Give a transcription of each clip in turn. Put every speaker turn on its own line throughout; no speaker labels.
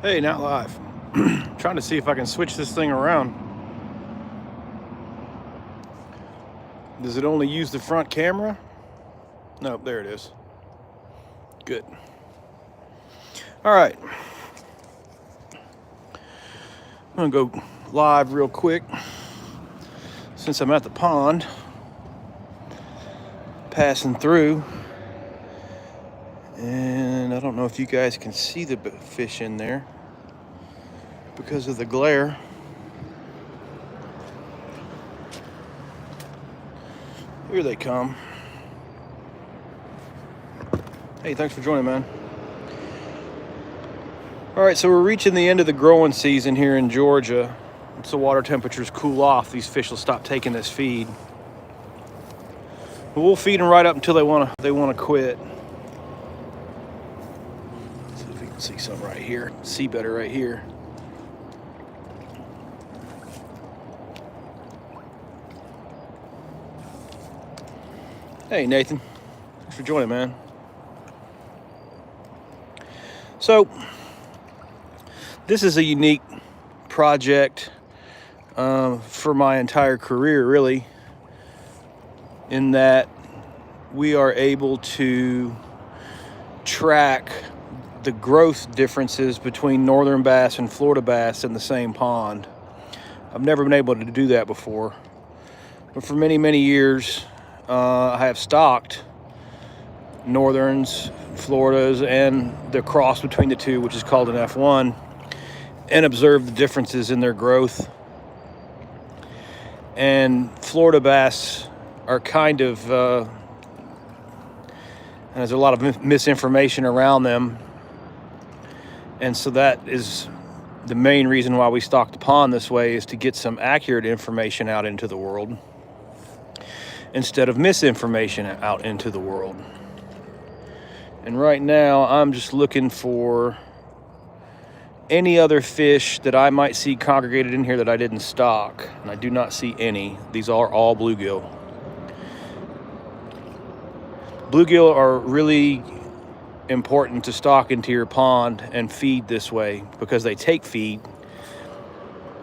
Hey, not live. Trying to see if I can switch this thing around. Does it only use the front camera? Nope, there it is. Good. All right. I'm gonna go live real quick since I'm at the pond, passing through. And I don't know if you guys can see the fish in there because of the glare. Here they come. Hey, thanks for joining, man. All right, so we're reaching the end of the growing season here in Georgia. Once the water temperatures cool off, these fish will stop taking this feed. But we'll feed them right up until they want to quit. See if we can see some right here. See better right here. Hey, Nathan. Thanks for joining, man. So, this is a unique project for my entire career, really, in that we are able to track the growth differences between northern bass and Florida bass in the same pond. I've never been able to do that before, but for many, many years, I have stocked northerns, Floridas, and the cross between the two, which is called an F1, and observed the differences in their growth. And Florida bass are kind of, and there's a lot of misinformation around them. And so that is the main reason why we stock the pond this way, is to get some accurate information out into the world instead of misinformation out into the world. And right now I'm just looking for any other fish that I might see congregated in here that I didn't stock, and I do not see any. These are all bluegill. Bluegill are really important to stock into your pond and feed this way because they take feed,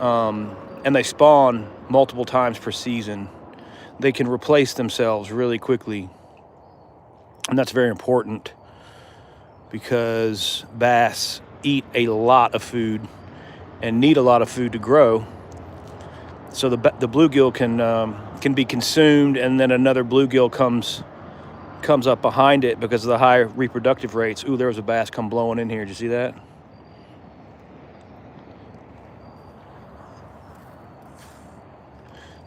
and they spawn multiple times per season. They can replace themselves really quickly, and that's very important because bass eat a lot of food and need a lot of food to grow. So the bluegill can be consumed, and then another bluegill comes up behind it because of the high reproductive rates. Ooh, there was a bass come blowing in here. Did you see that?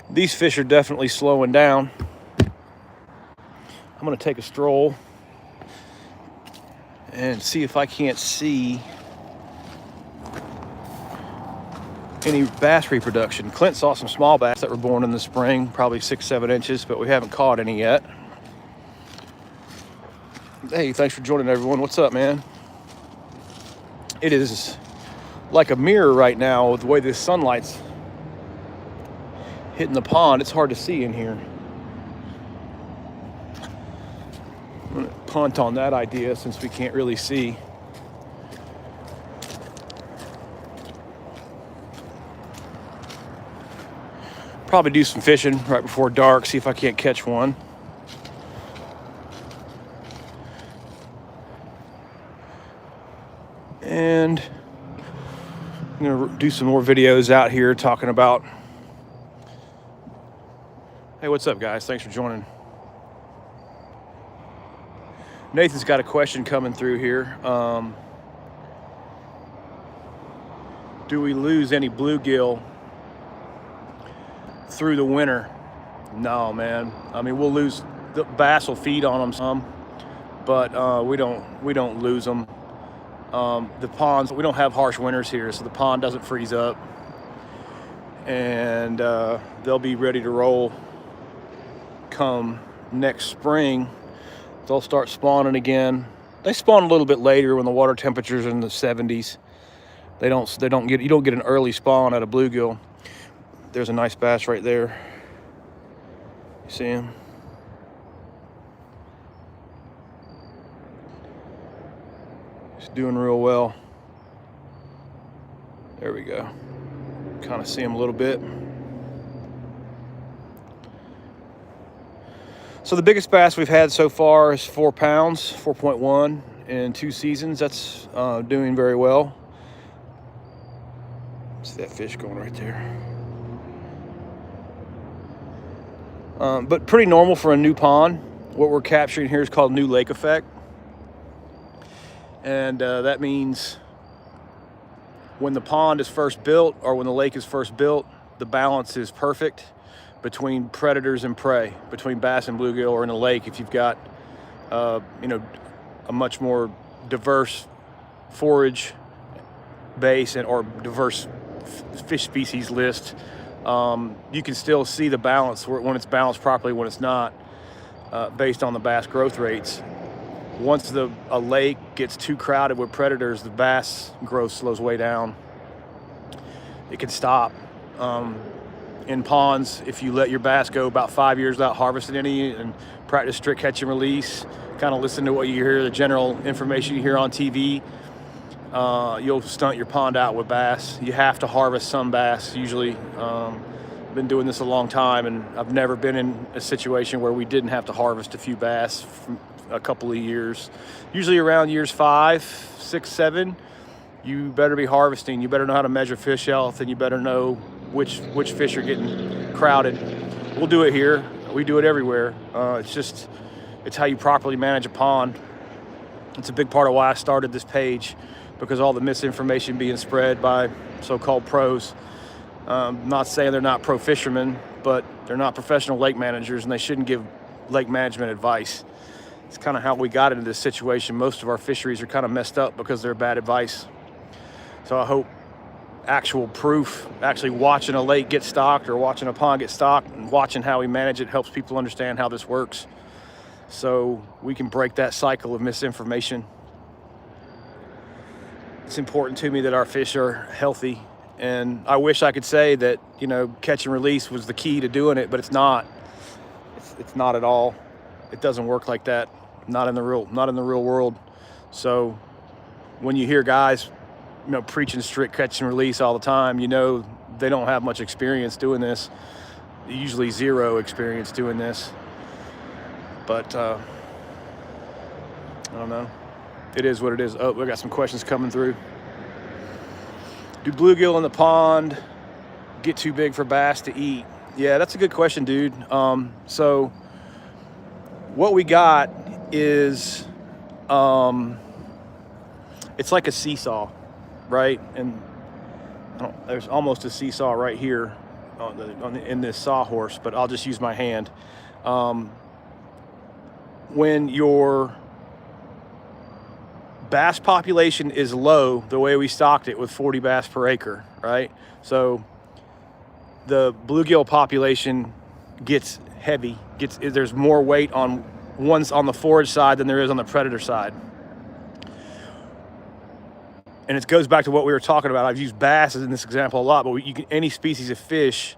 These fish are definitely slowing down. I'm gonna take a stroll and see if I can't see any bass reproduction. Clint saw some small bass that were born in the spring, probably 6-7 inches, but we haven't caught any yet. Hey, thanks for joining, everyone. What's up, man? It is like a mirror right now with the way the sunlight's hitting the pond. It's hard to see in here. I'm gonna punt on that idea since we can't really see. Probably do some fishing right before dark, see if I can't catch one. And I'm gonna do some more videos out here talking about. Hey, what's up, guys? Thanks for joining. Nathan's got a question coming through here. Do we lose any bluegill through the winter? No, man. I mean, we'll lose. The bass will feed on them some, but we don't lose them. The ponds, we don't have harsh winters here, so the pond doesn't freeze up, and they'll be ready to roll come next spring. They'll start spawning again. They spawn a little bit later when the water temperatures are in the 70s. You don't get an early spawn at a bluegill. There's a nice bass right there. You see him? He's doing real well. There we go. Kind of see them a little bit. So the biggest bass we've had so far is 4 pounds, 4.1 in 2 seasons. That's doing very well. See that fish going right there. But pretty normal for a new pond. What we're capturing here is called new lake effect. And that means when the pond is first built or when the lake is first built, the balance is perfect between predators and prey, between bass and bluegill, or in a lake if you've got a much more diverse forage base or diverse fish species list. You can still see the balance when it's balanced properly, when it's not, based on the bass growth rates. Once a lake gets too crowded with predators, the bass growth slows way down. It can stop. In ponds, if you let your bass go about 5 years without harvesting any and practice strict catch and release, kind of listen to what you hear, the general information you hear on TV, you'll stunt your pond out with bass. You have to harvest some bass usually. I've been doing this a long time, and I've never been in a situation where we didn't have to harvest a few bass from a couple of years. Usually around years 5, 6, 7, you better be harvesting. You better know how to measure fish health, and you better know which fish are getting crowded. We'll do it here. We do it everywhere. It's how you properly manage a pond. It's a big part of why I started this page, because all the misinformation being spread by so-called pros. Not saying they're not pro fishermen, but they're not professional lake managers, and they shouldn't give lake management advice. It's kind of how we got into this situation. Most of our fisheries are kind of messed up because they're bad advice. So I hope actual proof, actually watching a lake get stocked or watching a pond get stocked and watching how we manage it, helps people understand how this works, so we can break that cycle of misinformation. It's important to me that our fish are healthy, and I wish I could say that, catch and release was the key to doing it, but it's not. It's not at all. It doesn't work like that. Not in the real world. So when you hear guys, preaching strict catch and release all the time, they don't have much experience doing this. Usually zero experience doing this. But I don't know. It is what it is. Oh, we got some questions coming through. Do bluegill in the pond get too big for bass to eat? Yeah, that's a good question, dude. So what we got is, it's like a seesaw, right? And there's almost a seesaw right here in this sawhorse, but I'll just use my hand. When your bass population is low, the way we stocked it with 40 bass per acre, right? So the bluegill population gets heavy, there's more weight on the forage side than there is on the predator side. And it goes back to what we were talking about. I've used bass in this example a lot, but any species of fish,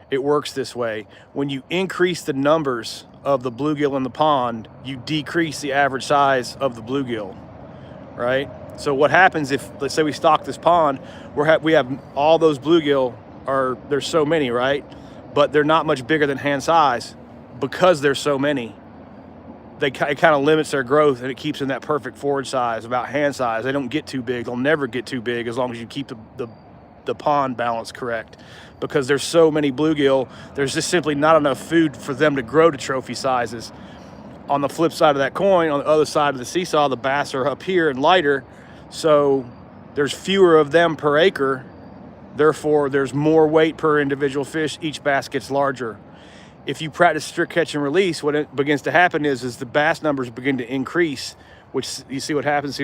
it works this way. When you increase the numbers of the bluegill in the pond, you decrease the average size of the bluegill, right? So what happens if, let's say we stock this pond, we have all those bluegill, there's so many, right? But they're not much bigger than hand size. Because there's so many, it kind of limits their growth, and it keeps them that perfect forage size, about hand size. They don't get too big. They'll never get too big as long as you keep the pond balance correct. Because there's so many bluegill, there's just simply not enough food for them to grow to trophy sizes. On the flip side of that coin, on the other side of the seesaw, the bass are up here and lighter, so there's fewer of them per acre. Therefore, there's more weight per individual fish. Each bass gets larger. If you practice strict catch and release, what it begins to happen is the bass numbers begin to increase, which you see what happens. The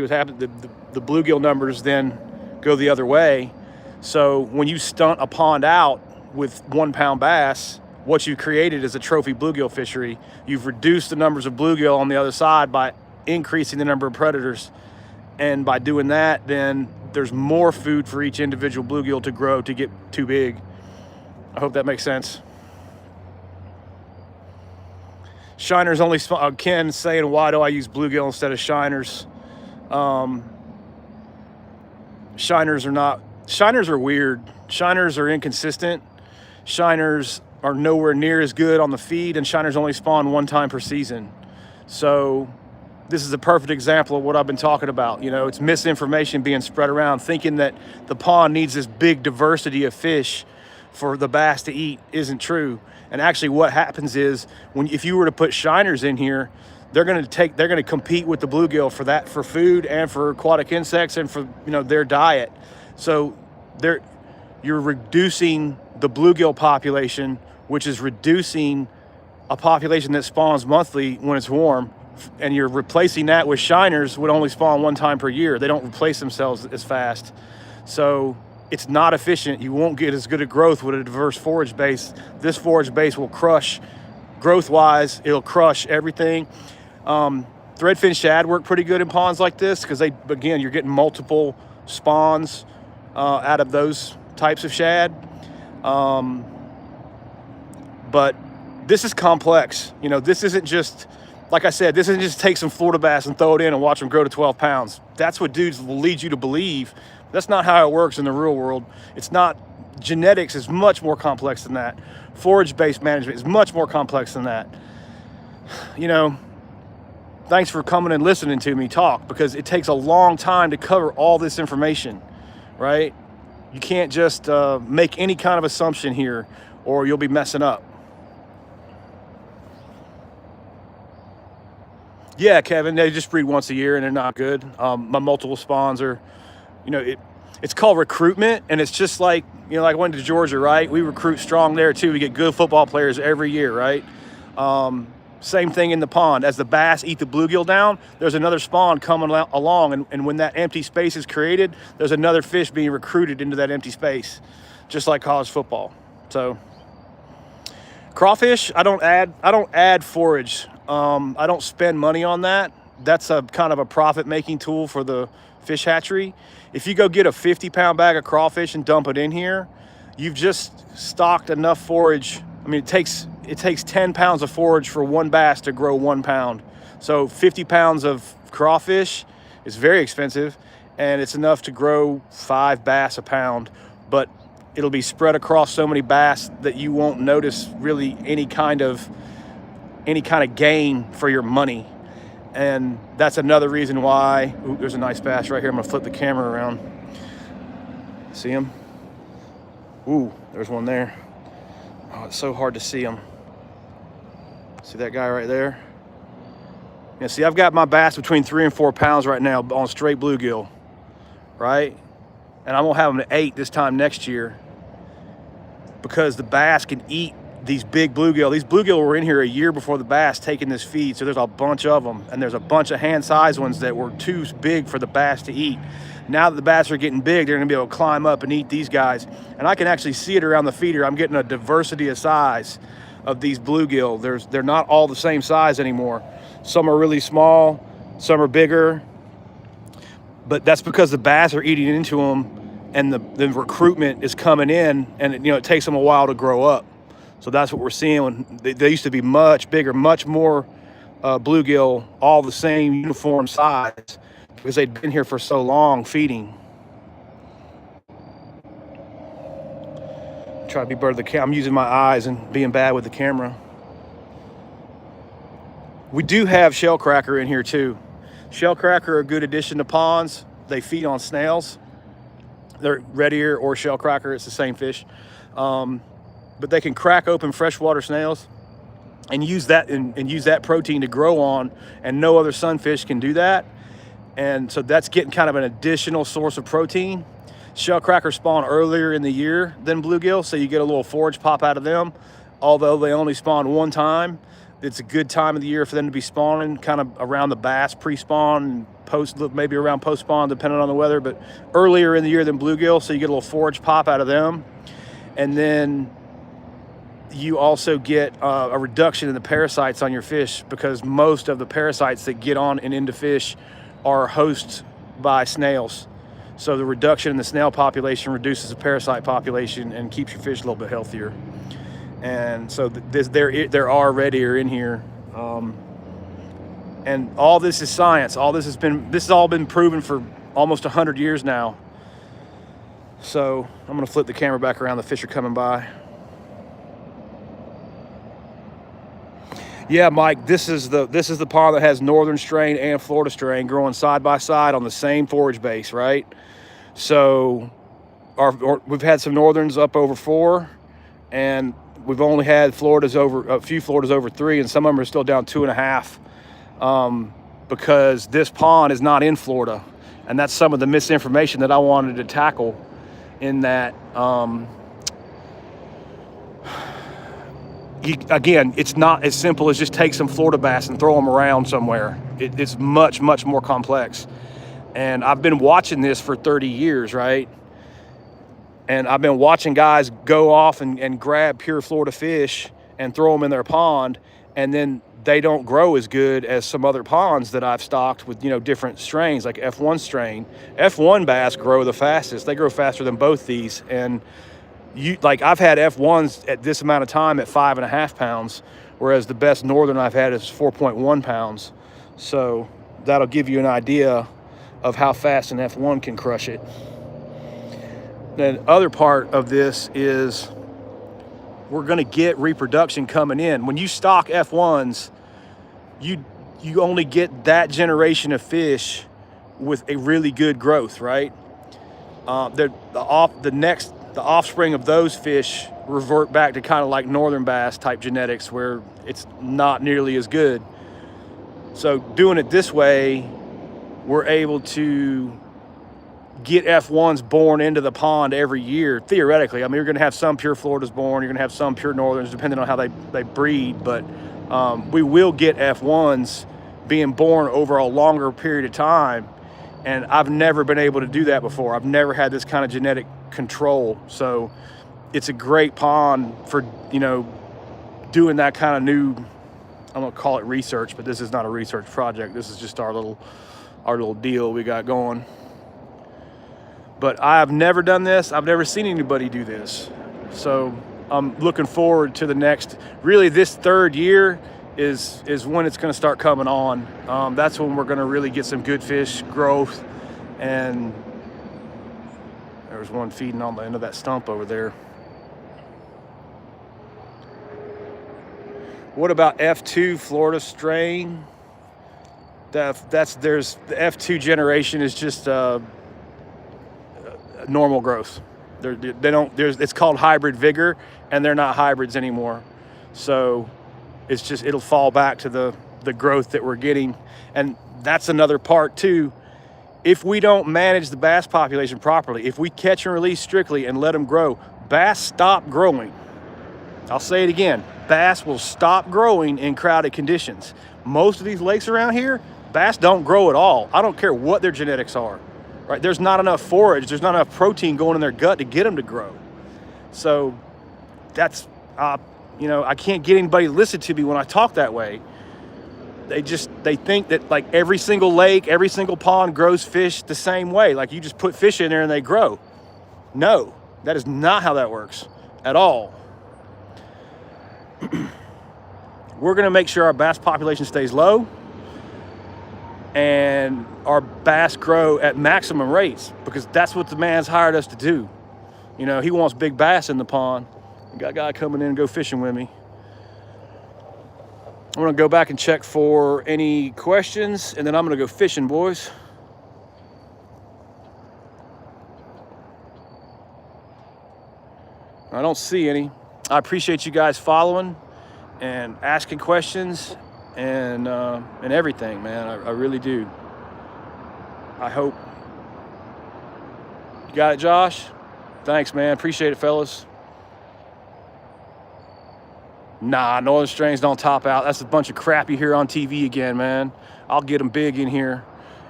bluegill numbers then go the other way. So when you stunt a pond out with 1 pound bass, what you created is a trophy bluegill fishery. You've reduced the numbers of bluegill on the other side by increasing the number of predators. And by doing that, then there's more food for each individual bluegill to grow to get too big. I hope that makes sense. Shiners only, Ken saying, why do I use bluegill instead of shiners? Shiners are not Shiners are weird. Shiners are inconsistent. Shiners are nowhere near as good on the feed, and shiners only spawn one time per season. So this is a perfect example of what I've been talking about. You know, it's misinformation being spread around, thinking that the pond needs this big diversity of fish for the bass to eat isn't true. And actually what happens is if you were to put shiners in here, they're going to compete with the bluegill for food and for aquatic insects and for, their diet. So you're reducing the bluegill population, which is reducing a population that spawns monthly when it's warm, and you're replacing that with shiners would only spawn one time per year. They don't replace themselves as fast. So it's not efficient. You won't get as good a growth with a diverse forage base. This forage base will crush, growth-wise, it'll crush everything. Threadfin shad work pretty good in ponds like this because again, you're getting multiple spawns out of those types of shad. But this is complex. This isn't just, like I said, this isn't just take some Florida bass and throw it in and watch them grow to 12 pounds. That's what dudes will lead you to believe. That's not how it works in the real world. It's not. Genetics is much more complex than that. Forage-based management is much more complex than that. Thanks for coming and listening to me talk, because it takes a long time to cover all this information, right? You can't just make any kind of assumption here or you'll be messing up. Yeah, Kevin, they just breed once a year and they're not good. My multiple spawns are, it's called recruitment, and it's just like, like I went to Georgia, right? We recruit strong there too. We get good football players every year, right? Same thing in the pond. As the bass eat the bluegill down, there's another spawn coming along, and when that empty space is created, there's another fish being recruited into that empty space, just like college football. So crawfish, I don't add forage. I don't spend money on that. That's a kind of a profit-making tool for the fish hatchery. If you go get a 50-pound bag of crawfish and dump it in here, you've just stocked enough forage. I mean, it takes 10 pounds of forage for one bass to grow 1 pound. So 50 pounds of crawfish is very expensive, and it's enough to grow 5 bass a pound, but it'll be spread across so many bass that you won't notice really any kind of gain for your money. And that's another reason why, ooh, there's a nice bass right here. I'm gonna flip the camera around. See him? Ooh, there's one there. Oh, it's so hard to see him. See that guy right there? Yeah, see, I've got my bass between 3 and 4 pounds right now on straight bluegill, right? And I'm gonna have them at 8 this time next year, because the bass can eat these big bluegill. These bluegill were in here a year before the bass taking this feed, so there's a bunch of them, and there's a bunch of hand-sized ones that were too big for the bass to eat. Now that the bass are getting big, they're gonna be able to climb up and eat these guys. And I can actually see it around the feeder. I'm getting a diversity of size of these bluegill. They're not all the same size anymore. Some are really small, some are bigger, but that's because the bass are eating into them, and the recruitment is coming in, and it takes them a while to grow up. So that's what we're seeing. When they used to be much bigger, much more bluegill, all the same uniform size, because they'd been here for so long feeding. Try to be bird of the camera. I'm using my eyes and being bad with the camera. We do have shellcracker in here too. Shellcracker are a good addition to ponds. They feed on snails. They're red ear or shellcracker. It's the same fish. But they can crack open freshwater snails and use that protein to grow on, and no other sunfish can do that. And so that's getting kind of an additional source of protein. Shellcracker spawn earlier in the year than bluegill, so you get a little forage pop out of them. Although they only spawn one time, it's a good time of the year for them to be spawning, kind of around the bass pre-spawn and maybe around post-spawn, depending on the weather, but earlier in the year than bluegill, so you get a little forage pop out of them. And then you also get a reduction in the parasites on your fish, because most of the parasites that get on and into fish are hosted by snails. So the reduction in the snail population reduces the parasite population and keeps your fish a little bit healthier. And so there are red ear in here. And all this is science. This has all been proven for almost 100 years now. So I'm gonna flip the camera back around. The fish are coming by. Yeah, Mike, this is the pond that has northern strain and Florida strain growing side by side on the same forage base, right? So we've had some northerns up over 4, and we've only had a few Floridas over 3, and some of them are still down 2.5, because this pond is not in Florida, and that's some of the misinformation that I wanted to tackle. In that, again, it's not as simple as just take some Florida bass and throw them around somewhere. It's much, much more complex. And I've been watching this for 30 years, right? And I've been watching guys go off and grab pure Florida fish and throw them in their pond, and then they don't grow as good as some other ponds that I've stocked with, different strains, like F1 strain. F1 bass grow the fastest. They grow faster than both these. And I've had F1s at this amount of time at 5.5 pounds, whereas the best northern I've had is 4.1 pounds. So that'll give you an idea of how fast an F1 can crush it. The other part of this is we're going to get reproduction coming in. When you stock F1s, you only get that generation of fish with a really good growth, right? The offspring of those fish revert back to kind of like northern bass type genetics, where it's not nearly as good. So doing it this way, we're able to get F1s born into the pond every year, theoretically. I mean, you're going to have some pure Floridas born, you're going to have some pure northerns, depending on how they breed, but we will get F1s being born over a longer period of time, and I've never been able to do that before. I've never had this kind of genetic control, so it's a great pond for doing that kind of new, I'm gonna call it research, but this is not a research project. This is just our little deal we got going. But I've never done this. I've never seen anybody do this. So I'm looking forward to the next, really this third year is when it's gonna start coming on. That's when we're gonna really get some good fish growth. And there's one feeding on the end of that stump over there. What about F2 Florida strain? There's the F2 generation is just normal growth. It's called hybrid vigor, and they're not hybrids anymore. So it'll fall back to the growth that we're getting. And that's another part too. If we don't manage the bass population properly, if we catch and release strictly and let them grow, bass stop growing. I'll say it again, bass will stop growing in crowded conditions. Most of these lakes around here, bass don't grow at all. I don't care what their genetics are. Right? There's not enough forage, there's not enough protein going in their gut to get them to grow. So that's, I can't get anybody to listen to me when I talk that way. They think that like every single lake, every single pond grows fish the same way. Like you just put fish in there and they grow. No, that is not how that works at all. We're gonna make sure our bass population stays low and our bass grow at maximum rates, because that's what the man's hired us to do. He wants big bass in the pond. We got a guy coming in and go fishing with me. I'm gonna go back and check for any questions, and then I'm gonna go fishing, boys. I don't see any. I appreciate you guys following and asking questions and everything, man. I really do. I hope you got it, Josh. Thanks, man. Appreciate it, fellas. Nah, northern strains don't top out. That's a bunch of crap you hear on TV again, man. I'll get them big in here.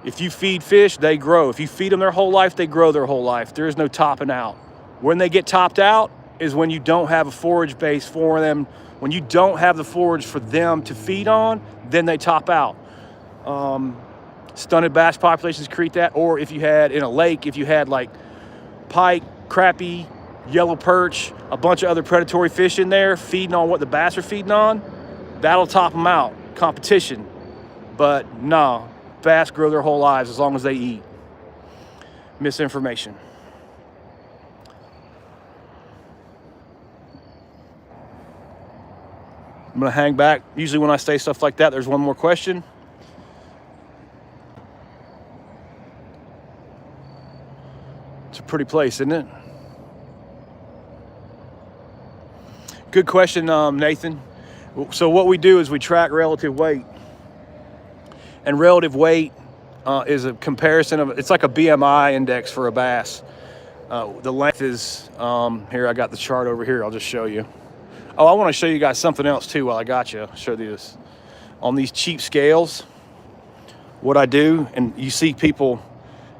If you feed fish, they grow. If you feed them their whole life, they grow their whole life. There is no topping out. When they get topped out is when you don't have a forage base for them. When you don't have the forage for them to feed on, then they top out. Stunted bass populations create that. Or if you had in a lake, if you had like pike, crappie, yellow perch, a bunch of other predatory fish in there feeding on what the bass are feeding on, that'll top them out. Competition. But no, bass grow their whole lives as long as they eat. Misinformation. I'm gonna hang back. Usually when I say stuff like that, there's one more question. It's a pretty place, isn't it? Good question, Nathan. So what we do is we track relative weight. And relative weight is a comparison of, it's like a BMI index for a bass. The length is, here, I got the chart over here. I'll just show you. Oh, I want to show you guys something else too while I got you. I'll show you this. On these cheap scales, what I do, and you see people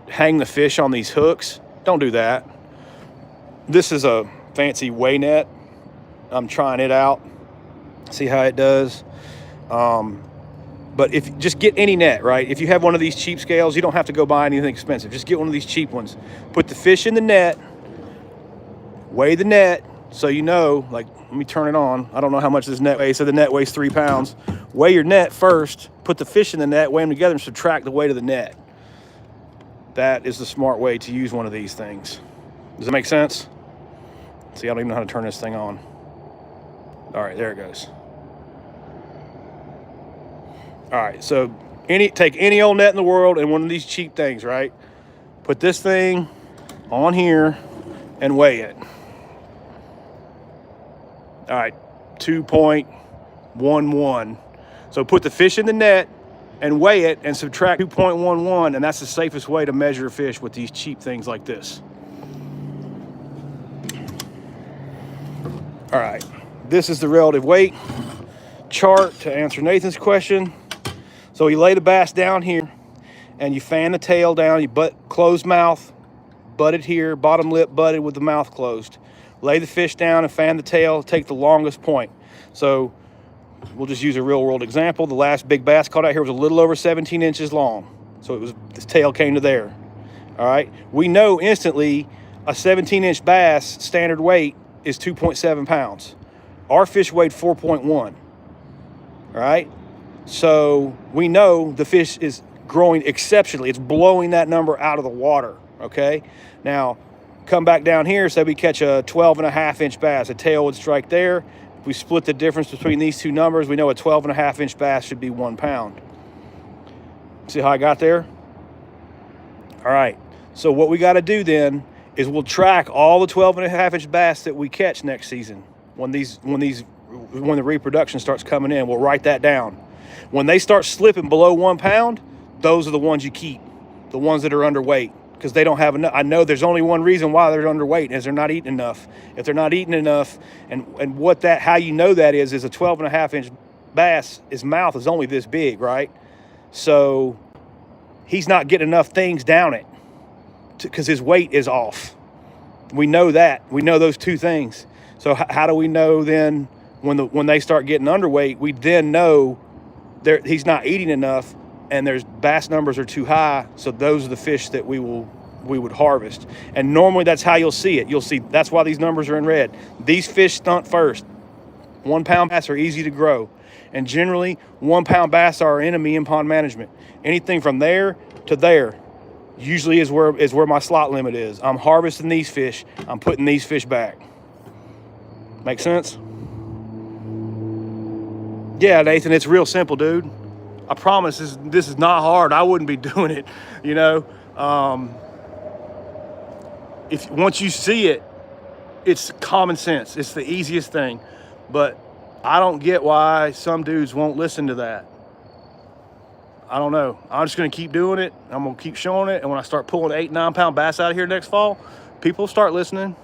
hang the fish on these hooks. Don't do that. This is a fancy weigh net. I'm trying it out. See how it does. But if just get any net, right? If you have one of these cheap scales, you don't have to go buy anything expensive. Just get one of these cheap ones. Put the fish in the net, weigh the net, so you know, like, let me turn it on. I don't know how much this net weighs, so the net weighs 3 pounds. Weigh your net first, put the fish in the net, weigh them together, and subtract the weight of the net. That is the smart way to use one of these things. Does that make sense? See, I don't even know how to turn this thing on. All right, there it goes. All right, so take any old net in the world and one of these cheap things, right? Put this thing on here and weigh it. All right, 2.11. So put the fish in the net and weigh it and subtract 2.11, and that's the safest way to measure fish with these cheap things like this. All right, this is the relative weight chart to answer Nathan's question. So you lay the bass down here and you fan the tail down, you closed mouth, butted here, bottom lip butted with the mouth closed. Lay the fish down and fan the tail, take the longest point. So we'll just use a real world example. The last big bass caught out here was a little over 17 inches long. So this tail came to there. All right. We know instantly a 17-inch bass standard weight is 2.7 pounds. Our fish weighed 4.1. All right. So we know the fish is growing exceptionally. It's blowing that number out of the water. Okay. Now come back down here. Say we catch a 12.5-inch bass. A tail would strike there. If we split the difference between these two numbers, we know a 12.5-inch bass should be 1 pound. See how I got there? All right. So what we got to do then is we'll track all the 12.5-inch bass that we catch next season. When the reproduction starts coming in, we'll write that down. When they start slipping below 1 pound, those are the ones you keep, the ones that are underweight, because they don't have enough. I know there's only one reason why they're underweight, is they're not eating enough. If they're not eating enough, and how you know that is a 12.5-inch bass, his mouth is only this big, right? So he's not getting enough things down it because his weight is off. We know that. We know those two things. So how do we know then when they start getting underweight? We then know he's not eating enough, and there's bass numbers are too high. So those are the fish that we would harvest. And normally that's how you'll see it. You'll see that's why these numbers are in red. These fish stunt first. 1 pound bass are easy to grow, and generally 1 pound bass are our enemy in pond management. Anything from there to there usually is where my slot limit is. I'm harvesting these fish. I'm putting these fish back. Make sense? Yeah, Nathan, it's real simple, dude. I promise this is not hard. I wouldn't be doing it, you know. If once you see it, it's common sense. It's the easiest thing. But I don't get why some dudes won't listen to that. I don't know. I'm just going to keep doing it. I'm going to keep showing it. And when I start pulling 8-9 pound bass out of here next fall, people start listening.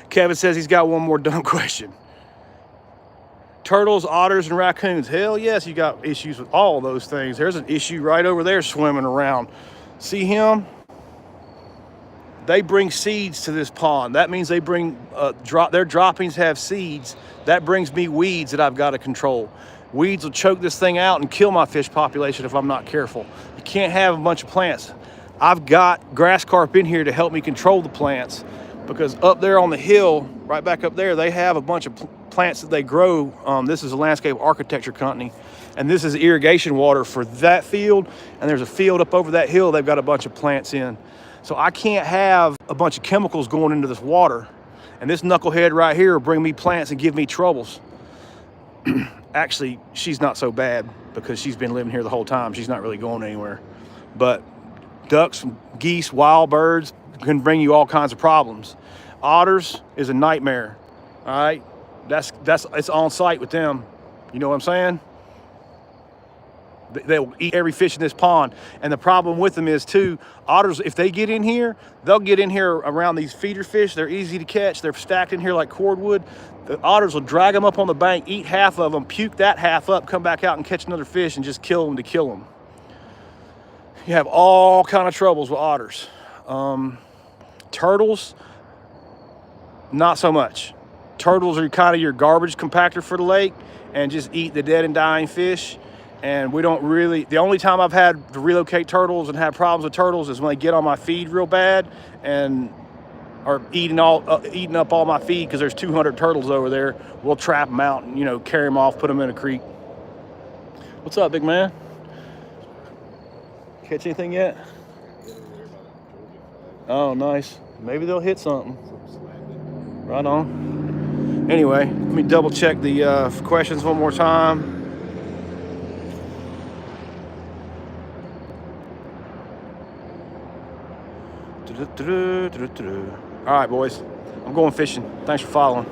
Kevin says he's got one more dumb question. Turtles, otters, and raccoons. Hell yes, you got issues with all those things. There's an issue right over there swimming around. See him? They bring seeds to this pond. That means they bring their droppings have seeds. That brings me weeds that I've got to control. Weeds will choke this thing out and kill my fish population if I'm not careful. You can't have a bunch of plants. I've got grass carp in here to help me control the plants, because up there on the hill, right back up there, they have a bunch of plants that they grow. This is a landscape architecture company, and this is irrigation water for that field, and there's a field up over that hill they've got a bunch of plants in. So I can't have a bunch of chemicals going into this water, and this knucklehead right here will bring me plants and give me troubles. Actually, she's not so bad because she's been living here the whole time. She's not really going anywhere. But ducks, geese, wild birds can bring you all kinds of problems. Otters is a nightmare. All right, it's on site with them. You know what I'm saying? They'll eat every fish in this pond. And the problem with them is too, otters, if they get in here, they'll get in here around these feeder fish. They're easy to catch. They're stacked in here like cordwood. The otters will drag them up on the bank, eat half of them, puke that half up, come back out and catch another fish and just kill them to kill them. You have all kind of troubles with otters. Turtles, not so much. Turtles are kind of your garbage compactor for the lake and just eat the dead and dying fish. And we don't really, the only time I've had to relocate turtles and have problems with turtles is when they get on my feed real bad and are eating up all my feed because there's 200 turtles over there. We'll trap them out and, you know, carry them off, put them in a creek. What's up, big man? Catch anything yet? Oh, nice. Maybe they'll hit something. Right on. Anyway, let me double check the questions one more time. All right, boys, I'm going fishing. Thanks for following.